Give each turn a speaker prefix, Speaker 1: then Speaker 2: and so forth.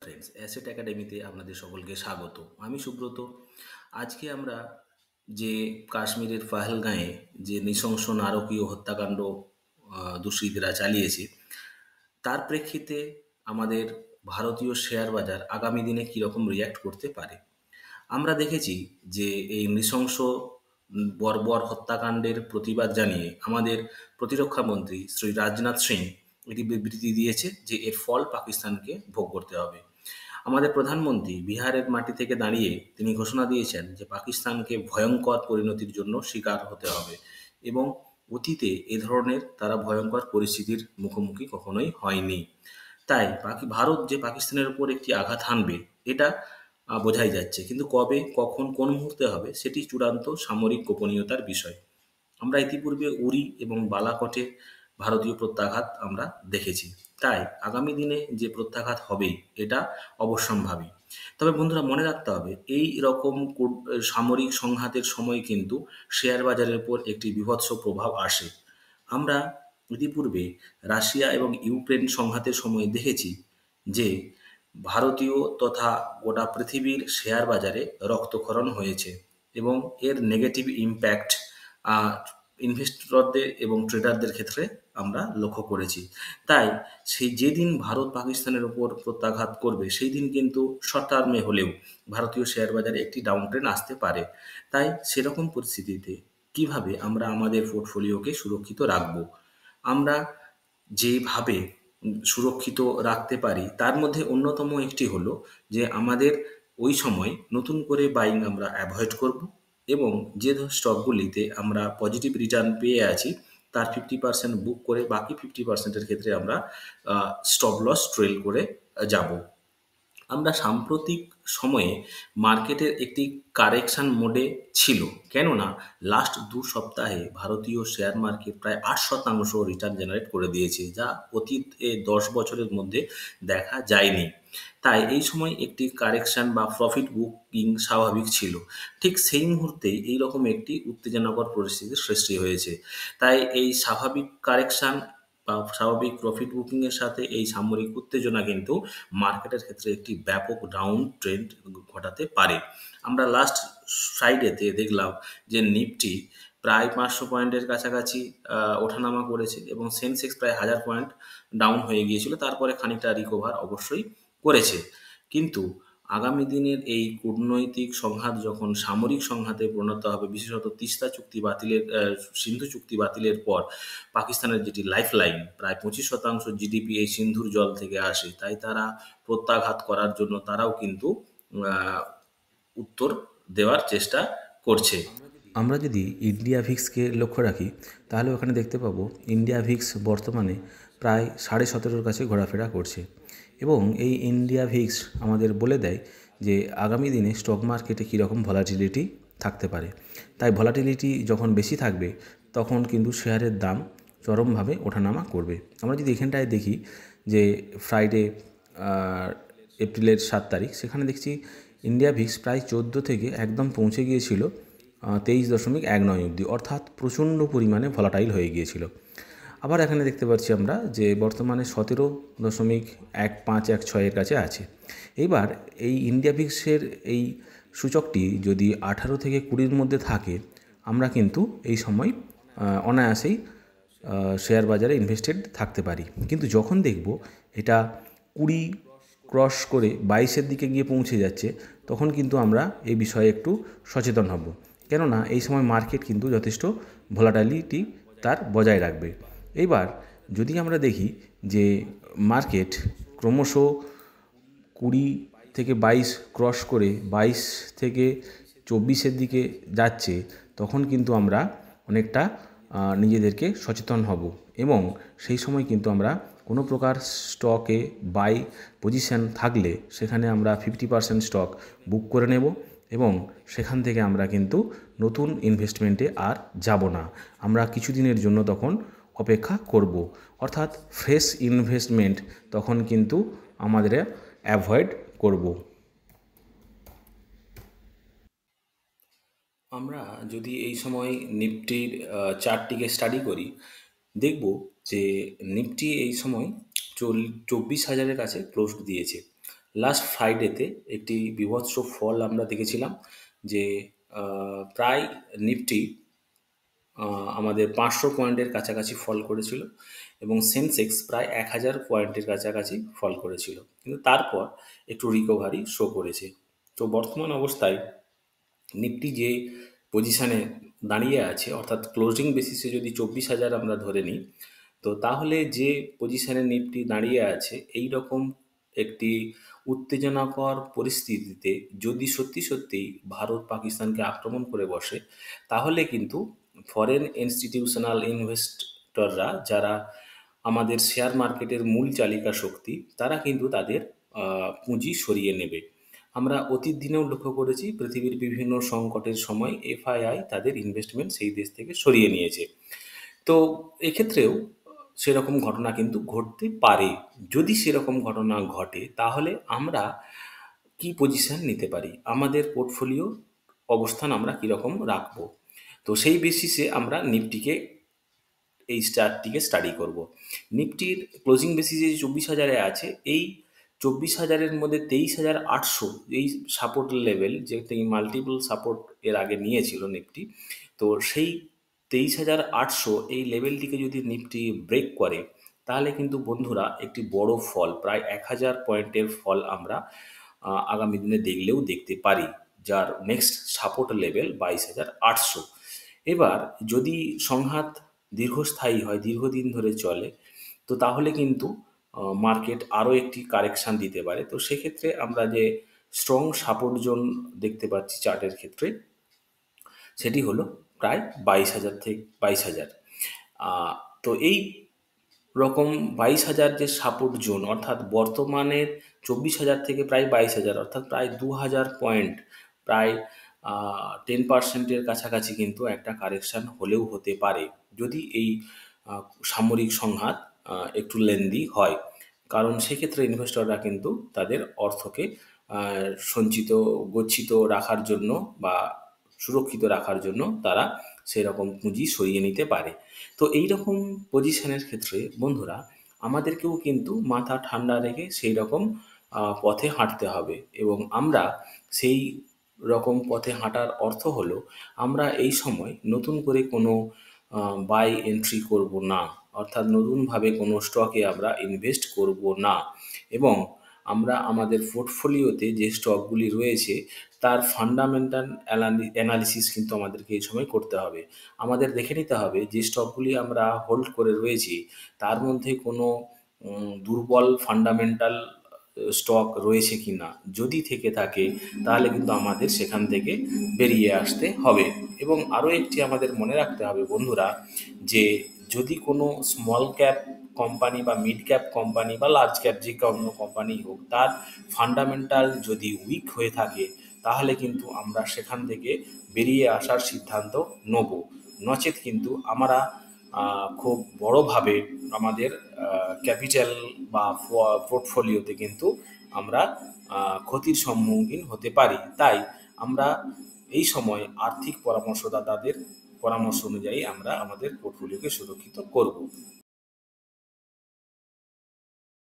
Speaker 1: Trends asset একাডেমিতে আপনাদের সকলকে স্বাগত। আমি সুব্রত। আজকে আমরা যে কাশ্মীরের পাহেলগাঁয়ে যে নৃশংস নারকীয় হত্যাকাণ্ড দুষ্কৃতীরা চালিয়েছে, তার প্রেক্ষিতে আমাদের ভারতীয় শেয়ার বাজার আগামী দিনে কীরকম রিয়্যাক্ট করতে পারে। আমরা দেখেছি যে এই নৃশংস বর্বর হত্যাকাণ্ডের প্রতিবাদ জানিয়ে আমাদের প্রতিরক্ষা মন্ত্রী শ্রী রাজনাথ সিং একটি বিবৃতি দিয়েছে যে এর ফল পাকিস্তানকে ভোগ করতে হবে। আমাদের প্রধানমন্ত্রী বিহারের মাটি থেকে দাঁড়িয়ে তিনি ঘোষণা দিয়েছেন যে পাকিস্তানকে ভয়ঙ্কর পরিণতির জন্য শিকার হতে হবে এবং অতীতে এ ধরনের তারা ভয়ঙ্কর পরিস্থিতির মুখোমুখি কখনোই হয়নি। তাই ভারত যে পাকিস্তানের উপর একটি আঘাত হানবে এটা বোঝাই যাচ্ছে, কিন্তু কবে, কখন, কোন মুহূর্তে হবে সেটি চূড়ান্ত সামরিক গোপনীয়তার বিষয়। আমরা ইতিপূর্বে উরি এবং বালাকোটে ভারতীয় প্রত্যাঘাত আমরা দেখেছি। তাই আগামী দিনে যে প্রত্যাঘাত হবে এটা অবশ্যম্ভাবী। তবে বন্ধুরা, মনে রাখতে হবে এই রকম সামরিক সংঘাতের সময় কিন্তু শেয়ার বাজারের উপর একটি বীভৎস প্রভাব আসে। আমরা ইতিপূর্বে রাশিয়া এবং ইউক্রেন সংঘাতের সময় দেখেছি যে ভারতীয় তথা গোটা পৃথিবীর শেয়ার বাজারে রক্তক্ষরণ হয়েছে এবং এর নেগেটিভ ইম্প্যাক্ট ইনভেস্টরদের এবং ট্রেডারদের ক্ষেত্রে আমরা লক্ষ্য করেছি। তাই সেই যেদিন ভারত পাকিস্তানের ওপর প্রত্যাঘাত করবে সেই দিন কিন্তু শর্ট টার্মে হলেও ভারতীয় শেয়ার বাজারে একটি ডাউন ট্রেন্ড আসতে পারে। তাই সেরকম পরিস্থিতিতে কিভাবে আমরা আমাদের পোর্টফোলিওকে সুরক্ষিত রাখব, আমরা যেভাবে সুরক্ষিত রাখতে পারি তার মধ্যে অন্যতম একটি হলো যে আমাদের ওই সময় নতুন করে বাইং আমরা অ্যাভয়েড করব এবং যে স্টকগুলিতে আমরা পজিটিভ রিটার্ন পেয়ে আছি তার 50% বুক করে বাকি 50%-এর ক্ষেত্রে আমরা স্টপ লস ট্রেল করে যাব। আমরা সাম্প্রতিক সময়ে মার্কেটের একটি কারেকশন মোডে ছিল, কেননা লাস্ট 2 সপ্তাহে ভারতীয় শেয়ার মার্কেট প্রায় 8% রিটার্ন জেনারেট করে দিয়েছে, যা অতীতে 10 বছরের মধ্যে দেখা যায়নি। তাই এই সময় একটি কারেকশন বা প্রফিট বুকিং স্বাভাবিক ছিল। ঠিক সেই মুহূর্তেই এইরকম একটি উত্তেজনাকর পরিস্থিতির সৃষ্টি হয়েছে। তাই এই স্বাভাবিক কারেকশন বা স্বাভাবিক প্রফিট বুকিংয়ের সাথে এই সামরিক উত্তেজনা কিন্তু মার্কেটের ক্ষেত্রে একটি ব্যাপক ডাউন ট্রেন্ড ঘটাতে পারে। আমরা লাস্ট ফ্রাইডেতে দেখলাম যে নিফটি প্রায় 500 পয়েন্টের কাছাকাছি ওঠানামা করেছে এবং সেন্সেক্স প্রায় 1000 পয়েন্ট ডাউন হয়ে গিয়েছিল, তারপরে খানিকটা রিকভার অবশ্যই করেছে। কিন্তু আগামী দিনের এই কূটনৈতিক সংঘাত যখন সামরিক সংঘাতে পরিণত হবে, বিশেষত তিস্তা চুক্তি বাতিলের সিন্ধু চুক্তি বাতিলের পর পাকিস্তানের যেটি লাইফ লাইন, প্রায় 25% জিডিপি এই সিন্ধুর জল থেকে আসে, তাই তারা প্রত্যাঘাত করার জন্য তারাও কিন্তু আহ, উত্তর দেওয়ার চেষ্টা করছে।
Speaker 2: আমরা যদি ইন্ডিয়া ভিক্সকে লক্ষ্য রাখি তাহলে ওখানে দেখতে পাবো ইন্ডিয়া ভিক্স বর্তমানে প্রায় 17.5-র কাছে ঘোরাফেরা করছে এবং এই ইন্ডিয়া ভিক্স আমাদের বলে দেয় যে আগামী দিনে স্টক মার্কেটে কীরকম ভলাটিলিটি থাকতে পারে। তাই ভলাটিলিটি যখন বেশি থাকবে তখন কিন্তু শেয়ারের দাম চরমভাবে ওঠানামা করবে। আমরা যদি এখানটায় দেখি যে ফ্রাইডে এপ্রিলের 7 তারিখ, সেখানে দেখছি ইন্ডিয়া ভিক্স প্রায় 14 থেকে একদম পৌঁছে গিয়েছিল 23.19 অবধি, অর্থাৎ প্রচণ্ড পরিমাণে ভলাটাইল হয়ে গিয়েছিল। আবার এখানে দেখতে পাচ্ছি আমরা যে বর্তমানে 17.1516-এর কাছে আছে। এইবার এই ইন্ডিয়া ভিক্সের এই সূচকটি যদি 18 থেকে 20-র মধ্যে থাকে আমরা কিন্তু এই সময় অনায়াসেই শেয়ার বাজারে ইনভেস্টেড থাকতে পারি। কিন্তু যখন দেখব এটা 20 ক্রস করে 22-এর দিকে গিয়ে পৌঁছে যাচ্ছে তখন কিন্তু আমরা এই বিষয়ে একটু সচেতন হব, কেননা এই সময় মার্কেট কিন্তু যথেষ্ট ভলাটাইলিটি তার বজায় রাখবে। এইবার যদি আমরা দেখি যে মার্কেট ক্রমশ 20 থেকে 22 ক্রস করে 22 থেকে 24-এর দিকে যাচ্ছে, তখন কিন্তু আমরা অনেকটা নিজেদেরকে সচেতন হব এবং সেই সময় কিন্তু আমরা কোনো প্রকার স্টকে বাই পজিশন থাকলে সেখানে আমরা 50% স্টক বুক করে নেব এবং সেখান থেকে আমরা কিন্তু নতুন ইনভেস্টমেন্টে আর যাব না। আমরা কিছুদিনের জন্য তখন অপেক্ষা করব, অর্থাৎ ফ্রেশ ইনভেস্টমেন্ট তখন কিন্তু আমাদের অ্যাভয়েড করব।
Speaker 1: আমরা যদি এই সময় নিফটির চার্টটিকে স্টাডি করি, দেখব যে নিফটি এই সময় 24,000-এর কাছে ক্লোজ দিয়েছে। লাস্ট ফ্রাইডেতে একটি বীভৎস ফল আমরা দেখেছিলাম যে প্রায় নিফটি আমাদের 500 পয়েন্টের কাছাকাছি ফল করেছিল এবং সেন্সেক্স প্রায় 1000 পয়েন্টের কাছাকাছি ফল করেছিল, কিন্তু তারপর একটু রিকভারি শো করেছে। তো বর্তমান অবস্থায় নিফটি যে পজিশানে দাঁড়িয়ে আছে, অর্থাৎ ক্লোজিং বেসিসে যদি 24,000 আমরা ধরে নিই, তো তাহলে যে পজিশানে নিফটি দাঁড়িয়ে আছে এই রকম একটি উত্তেজনাকর পরিস্থিতিতে যদি সত্যি সত্যি ভারত পাকিস্তানকে আক্রমণ করে বসে, তাহলে কিন্তু ফরেন ইনস্টিটিউশনাল ইনভেস্টররা, যারা আমাদের শেয়ার মার্কেটের মূল চালিকা শক্তি, তারা কিন্তু তাদের পুঁজি সরিয়ে নেবে। আমরা অতীত দিনেও লক্ষ্য করেছি পৃথিবীর বিভিন্ন সংকটের সময় এফআইআই তাদের ইনভেস্টমেন্ট সেই দেশ থেকে সরিয়ে নিয়েছে। তো এক্ষেত্রেও সেরকম ঘটনা কিন্তু ঘটতে পারে। যদি সেরকম ঘটনা ঘটে তাহলে আমরা কি পজিশন নিতে পারি, আমাদের পোর্টফোলিও অবস্থান আমরা কীরকম রাখবো, তো সেই বেসিসে আমরা নিফটিকে এই চার্টটিকে স্টাডি করব। নিফটির ক্লোজিং বেসিসে যে 24,000-এ আছে, এই 24,000-এর মধ্যে 23,800 এই সাপোর্ট লেভেল, যেটি মাল্টিপল সাপোর্ট এর আগে নিয়েছিল নিফটি, তো সেই 23,800 এই লেভেলটিকে যদি নিফটি ব্রেক করে, তাহলে কিন্তু বন্ধুরা একটি বড় ফল, প্রায় 1000 পয়েন্টের ফল আমরা আগামী দিনে দেখলেও দেখতে পারি, যার নেক্সট সাপোর্ট লেভেল 22,800। এবার যদি সংঘাত দীর্ঘস্থায়ী হয়, দীর্ঘদিন ধরে চলে, তো তাহলে কিন্তু মার্কেট আরও একটি কারেকশান দিতে পারে। তো সেক্ষেত্রে আমরা যে স্ট্রং সাপোর্ট জোন দেখতে পাচ্ছি চার্টের ক্ষেত্রে, সেটি হলো প্রায় 22,000 থেকে 22,000। তো এই রকম 22,000 যে সাপোর্ট জোন, অর্থাৎ বর্তমানের 24,000 থেকে প্রায় 22,000, অর্থাৎ প্রায় 2,000 পয়েন্ট, প্রায় 10%-এর কাছাকাছি কিন্তু একটা কারেকশান হলেও হতে পারে, যদি এই সামরিক সংঘাত একটু লেন্দি হয়। কারণ সেক্ষেত্রে ইনভেস্টররা কিন্তু তাদের অর্থকে সঞ্চিত গচ্ছিত রাখার জন্য বা সুরক্ষিত রাখার জন্য তারা সেরকম পুঁজি সরিয়ে নিতে পারে। তো এই রকম পজিশনের ক্ষেত্রে বন্ধুরা আমাদেরকেও কিন্তু মাথা ঠান্ডা রেখে সেই রকম পথে হাঁটতে হবে, এবং আমরা সেই রকম পথে হাঁটার অর্থ হলো আমরা এই সময় নতুন করে কোনো বাই এন্ট্রি করব না, অর্থাৎ নতুনভাবে কোনো স্টকে আমরা ইনভেস্ট করব না, এবং আমরা আমাদের পোর্টফোলিওতে যে স্টকগুলি রয়েছে তার ফান্ডামেন্টাল অ্যানালিসিস কিন্তু আমাদেরকে এই সময় করতে হবে। আমাদের দেখে নিতে হবে যে স্টকগুলি আমরা হোল্ড করে রয়েছি তার মধ্যে কোনো দুর্বল ফান্ডামেন্টাল স্টক রয়েছে কি না, যদি থেকে থাকে তাহলে কিন্তু আমাদের সেখান থেকে বেরিয়ে আসতে হবে। এবং আরও একটি আমাদের মনে রাখতে হবে বন্ধুরা, যে যদি কোনো স্মল ক্যাপ কোম্পানি বা মিড ক্যাপ কোম্পানি বা লার্জ ক্যাপ যে কোনো কোম্পানি হোক, তার ফান্ডামেন্টাল যদি উইক হয়ে থাকে, তাহলে কিন্তু আমরা সেখান থেকে বেরিয়ে আসার সিদ্ধান্ত নেব। নচেত কিন্তু আমরা খুব বড়োভাবে আমাদের ক্যাপিটাল বা পোর্টফোলিওতে কিন্তু আমরা ক্ষতির সম্মুখীন হতে পারি। তাই আমরা এই সময় আর্থিক পরামর্শদাতাদের পরামর্শ অনুযায়ী আমরা আমাদের পোর্টফোলিওকে সুরক্ষিত করব।